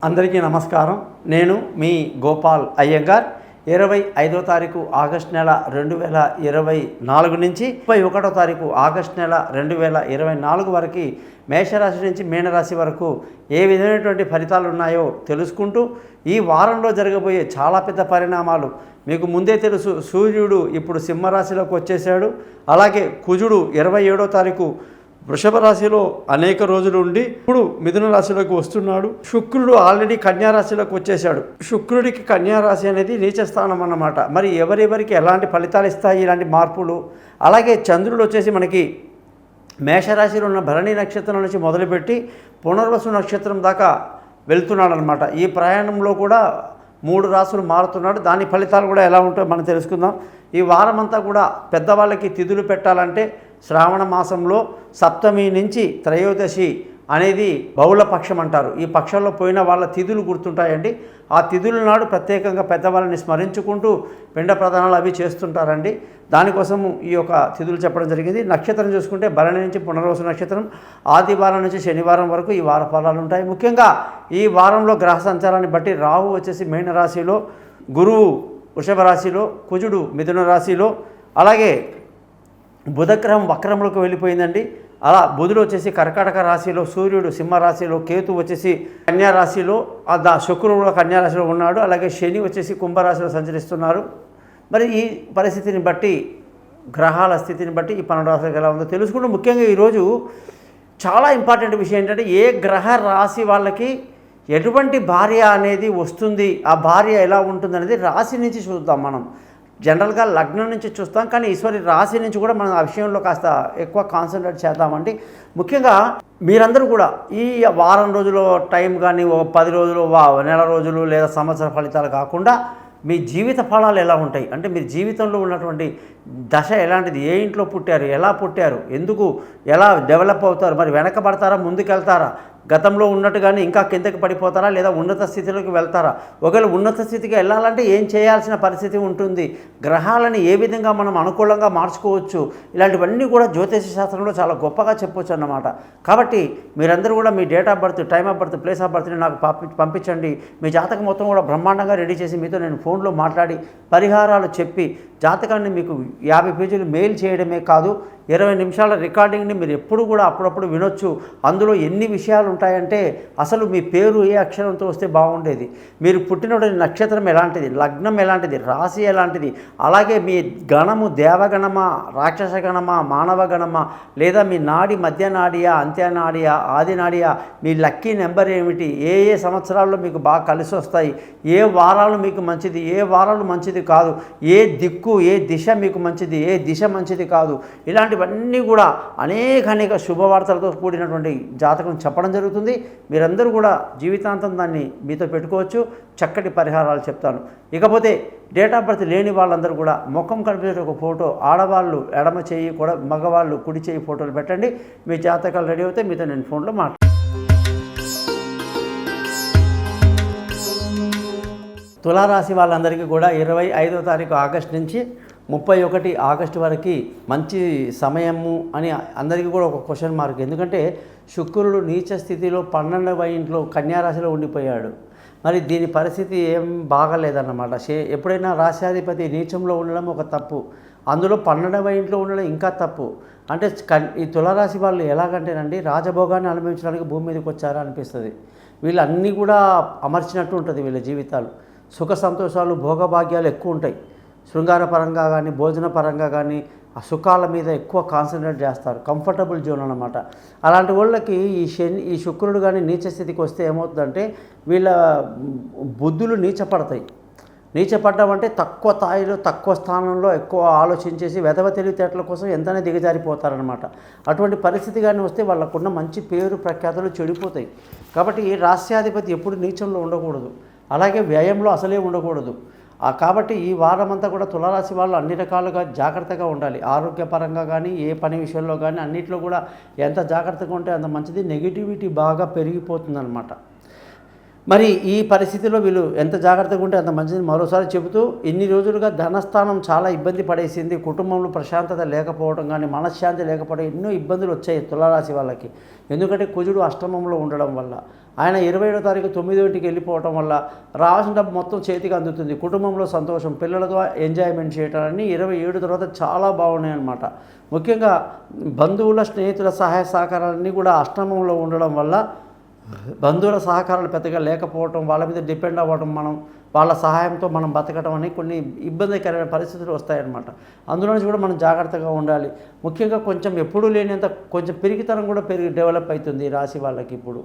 అందరికీ నమస్కారం. నేను మీ గోపాల్ అయ్యంగార్. 25వ తారీఖు ఆగస్టు నెల 2024 నుంచి 31వ తారీఖు ఆగస్టు నెల 2024 వరకు మేషరాశి నుంచి మీనరాశి వరకు ఏ విధమైనటువంటి ఫలితాలు ఉన్నాయో తెలుసుకుంటూ ఈ వారంలో జరగబోయే చాలా పెద్ద పరిణామాలు మీకు ముందే తెలుసు. సూర్యుడు ఇప్పుడు సింహరాశిలోకి వచ్చేసాడు. అలాగే కుజుడు 27వ తారీఖు వృషభ రాశిలో అనేక రోజులు ఉండి ఇప్పుడు మిథున రాశిలోకి వస్తున్నాడు. శుక్రుడు ఆల్రెడీ కన్యా రాశిలోకి వచ్చేసాడు. శుక్రుడికి కన్యా రాశి అనేది నీచ స్థానం అన్నమాట. మరి ఎవరెవరికి ఎలాంటి ఫలితాలు ఇస్తాయి ఇలాంటి మార్పులు? అలాగే చంద్రుడు వచ్చేసి మనకి మేషరాశిలో ఉన్న భరణి నక్షత్రం నుంచి మొదలుపెట్టి పునర్వసు నక్షత్రం దాకా వెళ్తున్నాడు అనమాట. ఈ ప్రయాణంలో కూడా 3 రాశులు మారుతున్నాడు. దాని ఫలితాలు కూడా ఎలా ఉంటాయో మనం తెలుసుకుందాం. ఈ వారం అంతా కూడా పెద్దవాళ్ళకి తిథులు పెట్టాలంటే శ్రావణ మాసంలో సప్తమి నుంచి త్రయోదశి అనేది బహుళ పక్షం అంటారు. ఈ పక్షంలో పోయిన వాళ్ళ తిథులు గుర్తుంటాయండి. ఆ తిథుల నాడు ప్రత్యేకంగా పెద్దవాళ్ళని స్మరించుకుంటూ పిండ ప్రదానాలు అవి చేస్తుంటారండి. దానికోసం ఈ యొక్క తిథులు చెప్పడం జరిగింది. నక్షత్రం చూసుకుంటే భరణి నుంచి పునర్వసు నక్షత్రం, ఆదివారం నుంచి శనివారం వరకు ఈ వార ఫలాలు ఉంటాయి. ముఖ్యంగా ఈ వారంలో గ్రహ సంచారాన్ని బట్టి రాహు వచ్చేసి మీన రాశిలో, గురువు వృషభ రాశిలో, కుజుడు మిథున రాశిలో, అలాగే బుధగ్రహం వక్రంలోకి వెళ్ళిపోయిందండి. అలా బుధుడు వచ్చేసి కర్కాటక రాశిలో, సూర్యుడు సింహరాశిలో, కేతు వచ్చేసి కన్యా రాశిలో, శుక్రుడు కన్యా రాశిలో ఉన్నాడు. అలాగే శని వచ్చేసి కుంభరాశిలో సంచరిస్తున్నారు. మరి ఈ పరిస్థితిని బట్టి, గ్రహాల స్థితిని బట్టి ఈ 12 రాశులకు ఎలా ఉందో తెలుసుకుంటూ ముఖ్యంగా ఈరోజు చాలా ఇంపార్టెంట్ విషయం ఏంటంటే ఏ గ్రహ రాశి వాళ్ళకి ఎటువంటి భార్య అనేది వస్తుంది, ఆ భార్య ఎలా ఉంటుంది అనేది రాశి నుంచి చూద్దాం. మనం జనరల్గా లగ్నం నుంచి చూస్తాం, కానీ ఈశ్వరి రాశి నుంచి కూడా మనం ఆ విషయంలో కాస్త ఎక్కువ కాన్సన్ట్రేట్ చేద్దామండి. ముఖ్యంగా మీరందరూ కూడా ఈ వారం రోజుల టైం కానీ, 10 రోజులు, నెల రోజులు లేదా సంవత్సర ఫలితాలు కాకుండా మీ జీవిత ఫలాలు ఎలా ఉంటాయి అంటే మీరు జీవితంలో ఉన్నటువంటి దశ ఎలాంటిది, ఏ ఇంట్లో పుట్టారు, ఎలా పుట్టారు, ఎందుకు ఎలా డెవలప్ అవుతారు, మరి వెనకబడతారా, ముందుకెళ్తారా, గతంలో ఉన్నట్టుగానే ఇంకా కిందకి పడిపోతారా, లేదా ఉన్నత స్థితిలోకి వెళ్తారా, ఒకవేళ ఉన్నత స్థితికి వెళ్ళాలంటే ఏం చేయాల్సిన పరిస్థితి ఉంటుంది, గ్రహాలని ఏ విధంగా మనం అనుకూలంగా మార్చుకోవచ్చు, ఇలాంటివన్నీ కూడా జ్యోతిష శాస్త్రంలో చాలా గొప్పగా చెప్పొచ్చు అన్నమాట. కాబట్టి మీరందరూ కూడా మీ date of birth, time of birth, place of బర్త్ని నాకు పంపించండి. మీ జాతకం మొత్తం కూడా బ్రహ్మాండంగా రెడీ చేసి మీతో నేను ఫోన్లో మాట్లాడి పరిహారాలు చెప్పి జాతకాన్ని మీకు 50 పేజీలు మెయిల్ చేయడమే కాదు, 20 నిమిషాల రికార్డింగ్ని మీరు ఎప్పుడు కూడా అప్పుడప్పుడు వినొచ్చు. అందులో ఎన్ని విషయాలు ఉంటాయంటే అసలు మీ పేరు ఏ అక్షరంతో వస్తే బాగుండేది, మీరు పుట్టినటువంటి నక్షత్రం ఎలాంటిది, లగ్నం ఎలాంటిది, రాశి ఎలాంటిది, అలాగే మీ గణము దేవగణమా, రాక్షస గణమా, మానవ గణమా, లేదా మీ నాడి మధ్య నాడియా, అంత్య నాడియా, ఆది నాడియా, మీ లక్కీ నెంబర్ ఏమిటి, ఏ ఏ సంవత్సరాల్లో మీకు బాగా కలిసి వస్తాయి, ఏ వారాలు మీకు మంచిది, ఏ వారాలు మంచిది కాదు, ఏ దిక్కు, ఏ దిశ మీకు మంచిది, ఏ దిశ మంచిది కాదు, ఇలాంటివన్నీ కూడా అనేక శుభవార్తలతో కూడినటువంటి జాతకం చెప్పడం జరుగుతుంది. మీరందరూ కూడా జీవితాంతం దాన్ని మీతో పెట్టుకోవచ్చు. చక్కటి పరిహారాలు చెప్తాను. ఇకపోతే డేట్ ఆఫ్ బర్త్ లేని వాళ్ళందరూ కూడా ముఖం కనిపించే ఒక ఫోటో, ఆడవాళ్ళు ఎడమ చేయి కూడా, మగవాళ్ళు కుడి చేయి ఫోటోలు పెట్టండి. మీ జాతకాలు రెడీ అవుతే మీతో నేను ఫోన్లో మాట్లాడతాను. తులారాశి వాళ్ళందరికీ కూడా 25వ తారీఖు ఆగస్టు నుంచి 31 ఆగస్టు వరకు మంచి సమయము అని అందరికీ కూడా ఒక క్వశ్చన్ మార్క్. ఎందుకంటే శుక్రుడు నీచ స్థితిలో 12వ ఇంట్లో కన్యారాశిలో ఉండిపోయాడు. మరి దీని పరిస్థితి ఏం బాగాలేదన్నమాట. ఎప్పుడైనా రాశ్యాధిపతి నీచంలో ఉండడం ఒక తప్పు, అందులో 12వ ఇంట్లో ఉండడం ఇంకా తప్పు. అంటే ఈ తులారాశి వాళ్ళు ఎలాగంటేనండి రాజభోగాన్ని అనుభవించడానికి భూమి మీదకి వచ్చారా అనిపిస్తుంది. వీళ్ళు అన్నీ కూడా అమర్చినట్టు ఉంటుంది వీళ్ళ జీవితాలు. సుఖ సంతోషాలు, భోగభాగ్యాలు ఎక్కువ ఉంటాయి. శృంగార పరంగా కానీ, భోజన పరంగా కానీ ఆ సుఖాల మీద ఎక్కువ కాన్సన్ట్రేట్ చేస్తారు. కంఫర్టబుల్ జోన్ అన్నమాట. అలాంటి వాళ్ళకి ఈ శుక్రుడు కానీ నీచ స్థితికి వస్తే ఏమవుతుందంటే వీళ్ళ బుద్ధులు నీచపడతాయి. నీచపడ్డం అంటే తక్కువ స్థాయిలో, తక్కువ స్థానంలో ఎక్కువ ఆలోచించేసి వెధవ తెలివితేటల కోసం ఎంతనే దిగజారిపోతారనమాట. అటువంటి పరిస్థితి కానీ వస్తే వాళ్ళకున్న మంచి పేరు ప్రఖ్యాతులు చెడిపోతాయి. కాబట్టి రాస్యాధిపతి ఎప్పుడు నీచంలో ఉండకూడదు, అలాగే వ్యయంలో అసలే ఉండకూడదు. కాబట్టి ఈ వారం అంతా కూడా తులారాశి వాళ్ళు అన్ని రకాలుగా జాగ్రత్తగా ఉండాలి. ఆరోగ్యపరంగా కానీ, ఏ పని విషయంలో కానీ అన్నింటిలో కూడా ఎంత జాగ్రత్తగా ఉంటే అంత మంచిది. నెగిటివిటీ బాగా పెరిగిపోతుందన్నమాట. మరి ఈ పరిస్థితిలో వీళ్ళు ఎంత జాగ్రత్తగా ఉంటే అంత మంచిది. మరోసారి చెబుతూ, ఇన్ని రోజులుగా ధనస్థానం చాలా ఇబ్బంది పడేసింది. కుటుంబంలో ప్రశాంతత లేకపోవడం కానీ, మనశ్శాంతి లేకపోవడం, ఎన్నో ఇబ్బందులు వచ్చాయి తులారాశి వాళ్ళకి. ఎందుకంటే కుజుడు అష్టమంలో ఉండడం వల్ల, ఆయన 27వ తారీఖు 9వ వెళ్ళిపోవడం వల్ల రావాల్సిన డబ్బు మొత్తం చేతికి అందుతుంది. కుటుంబంలో సంతోషం, పిల్లలతో ఎంజాయ్మెంట్ చేయటం అన్నీ 27 తర్వాత చాలా బాగున్నాయి అన్నమాట. ముఖ్యంగా బంధువుల, స్నేహితుల సహాయ సహకారాలన్నీ కూడా అష్టమంలో ఉండడం వల్ల బంధువుల సహకారాలు పెద్దగా లేకపోవటం, వాళ్ళ మీద డిపెండ్ అవ్వడం, వాళ్ళ సహాయంతో మనం బతకడం అని కొన్ని ఇబ్బందికరమైన పరిస్థితులు వస్తాయన్నమాట. అందులో నుంచి కూడా మనం జాగ్రత్తగా ఉండాలి. ముఖ్యంగా కొంచెం ఎప్పుడూ లేనంత కొంచెం పిరికితనం కూడా డెవలప్ అవుతుంది ఈ రాశి వాళ్ళకి. ఇప్పుడు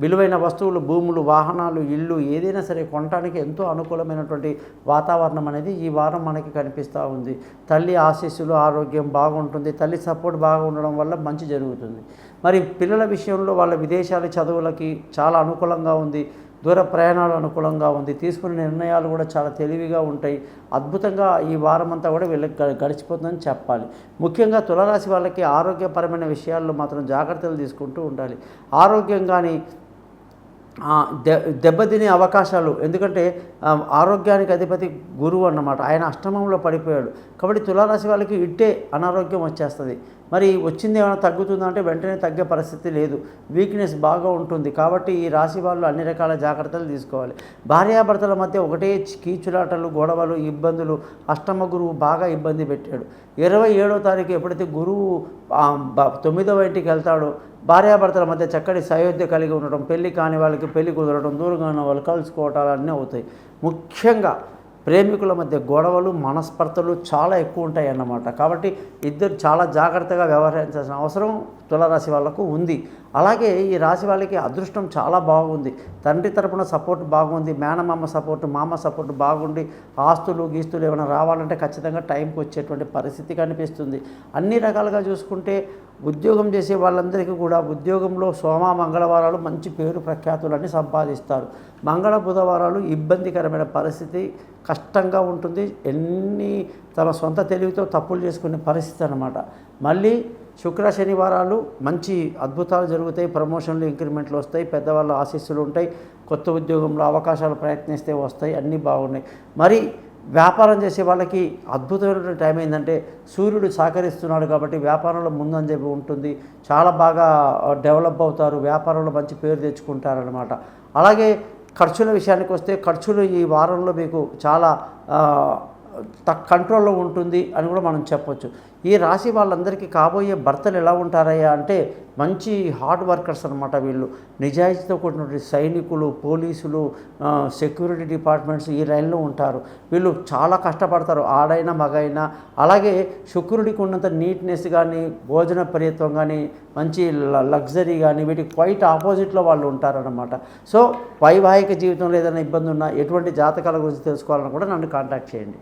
విలువైన వస్తువులు, భూములు, వాహనాలు, ఇల్లు ఏదైనా సరే కొనడానికి ఎంతో అనుకూలమైనటువంటి వాతావరణం అనేది ఈ వారం మనకి కనిపిస్తూ ఉంది. తల్లి ఆశీస్సులు, ఆరోగ్యం బాగుంటుంది. తల్లి సపోర్ట్ బాగా ఉండడం వల్ల మంచి జరుగుతుంది. మరి పిల్లల విషయంలో వాళ్ళ విదేశాల చదువులకి చాలా అనుకూలంగా ఉంది. దూర ప్రయాణాలు అనుకూలంగా ఉంది. తీసుకునే నిర్ణయాలు కూడా చాలా తెలివిగా ఉంటాయి. అద్భుతంగా ఈ వారం అంతా కూడా వీళ్ళకి గడిచిపోతుందని చెప్పాలి. ముఖ్యంగా తులారాశి వాళ్ళకి ఆరోగ్యపరమైన విషయాల్లో మాత్రం జాగ్రత్తలు తీసుకుంటూ ఉండాలి. ఆరోగ్యం కానీ దెబ్బతినే అవకాశాలు, ఎందుకంటే ఆరోగ్యానికి అధిపతి గురువు అన్నమాట. ఆయన అష్టమంలో పడిపోయాడు కాబట్టి తులారాశి వాళ్ళకి ఇట్టే అనారోగ్యం వచ్చేస్తుంది. మరి వచ్చింది ఏమైనా తగ్గుతుందా అంటే వెంటనే తగ్గే పరిస్థితి లేదు. వీక్నెస్ బాగా ఉంటుంది. కాబట్టి ఈ రాశి వాళ్ళు అన్ని రకాల జాగ్రత్తలు తీసుకోవాలి. భార్యాభర్తల మధ్య ఒకటే కీచులాటలు, గొడవలు, ఇబ్బందులు. అష్టమ గురువు బాగా ఇబ్బంది పెట్టాడు. 27వ తారీఖు ఎప్పుడైతే గురువు 9వ ఇంటికి వెళ్తాడో భార్యాభర్తల మధ్య చక్కటి సయోధ్య కలిగి ఉండటం, పెళ్లి కాని వాళ్ళకి పెళ్లి కుదరడం, దూరంగా ఉన్న వాళ్ళు కలుసుకోవటాలు అన్నీ అవుతాయి. ముఖ్యంగా ప్రేమికుల మధ్య గొడవలు, మనస్పర్ధలు చాలా ఎక్కువ ఉంటాయి అన్నమాట. కాబట్టి ఇద్దరు చాలా జాగ్రత్తగా వ్యవహరించాల్సిన అవసరం తులారాశి వాళ్ళకు ఉంది. అలాగే ఈ రాశి వాళ్ళకి అదృష్టం చాలా బాగుంది. తండ్రి తరపున సపోర్ట్ బాగుంది. మేనమామ సపోర్టు, మామ సపోర్టు బాగుండి ఆస్తులు గీస్తులు ఏమైనా రావాలంటే ఖచ్చితంగా టైంకి వచ్చేటువంటి పరిస్థితి కనిపిస్తుంది. అన్ని రకాలుగా చూసుకుంటే ఉద్యోగం చేసే వాళ్ళందరికీ కూడా ఉద్యోగంలో సోమ, మంగళవారాలు మంచి పేరు ప్రఖ్యాతులన్నీ సంపాదిస్తారు. మంగళ, బుధవారాలు ఇబ్బందికరమైన పరిస్థితి, కష్టంగా ఉంటుంది. తమ సొంత తెలివితో తప్పులు చేసుకునే పరిస్థితి అన్నమాట. మళ్ళీ శుక్ర, శనివారాలు మంచి అద్భుతాలు జరుగుతాయి. ప్రమోషన్లు, ఇంక్రిమెంట్లు వస్తాయి. పెద్దవాళ్ళ ఆశీస్సులు ఉంటాయి. కొత్త ఉద్యోగంలో అవకాశాలు ప్రయత్నిస్తే వస్తాయి. అన్నీ బాగున్నాయి. మరి వ్యాపారం చేసే వాళ్ళకి అద్భుతమైనటువంటి టైం ఏంటంటే సూర్యుడు సహకరిస్తున్నాడు కాబట్టి వ్యాపారంలో ముందంజ ఉంటుంది. చాలా బాగా డెవలప్ అవుతారు. వ్యాపారంలో మంచి పేరు తెచ్చుకుంటారనమాట. అలాగే ఖర్చుల విషయానికి వస్తే ఖర్చులు ఈ వారంలో మీకు చాలా కంట్రోల్లో ఉంటుంది అని కూడా మనం చెప్పొచ్చు. ఈ రాశి వాళ్ళందరికీ కాబోయే భర్తలు ఎలా ఉంటారయ్యా అంటే మంచి హార్డ్ వర్కర్స్ అనమాట. వీళ్ళు నిజాయితీతో కూడినటువంటి సైనికులు, పోలీసులు, సెక్యూరిటీ డిపార్ట్మెంట్స్ ఈ లైన్లో ఉంటారు. వీళ్ళు చాలా కష్టపడతారు, ఆడైనా మగైనా. అలాగే శుక్రుడికి ఉన్నంత నీట్నెస్ కానీ, భోజన ప్రియత్వం కానీ, మంచి లగ్జరీ కానీ వీటికి క్వైట్ ఆపోజిట్లో వాళ్ళు ఉంటారనమాట. సో వైవాహిక జీవితంలో ఏదైనా ఇబ్బంది ఉన్నా, ఎటువంటి జాతకాల గురించి తెలుసుకోవాలన్నా కూడా నన్ను కాంటాక్ట్ చేయండి.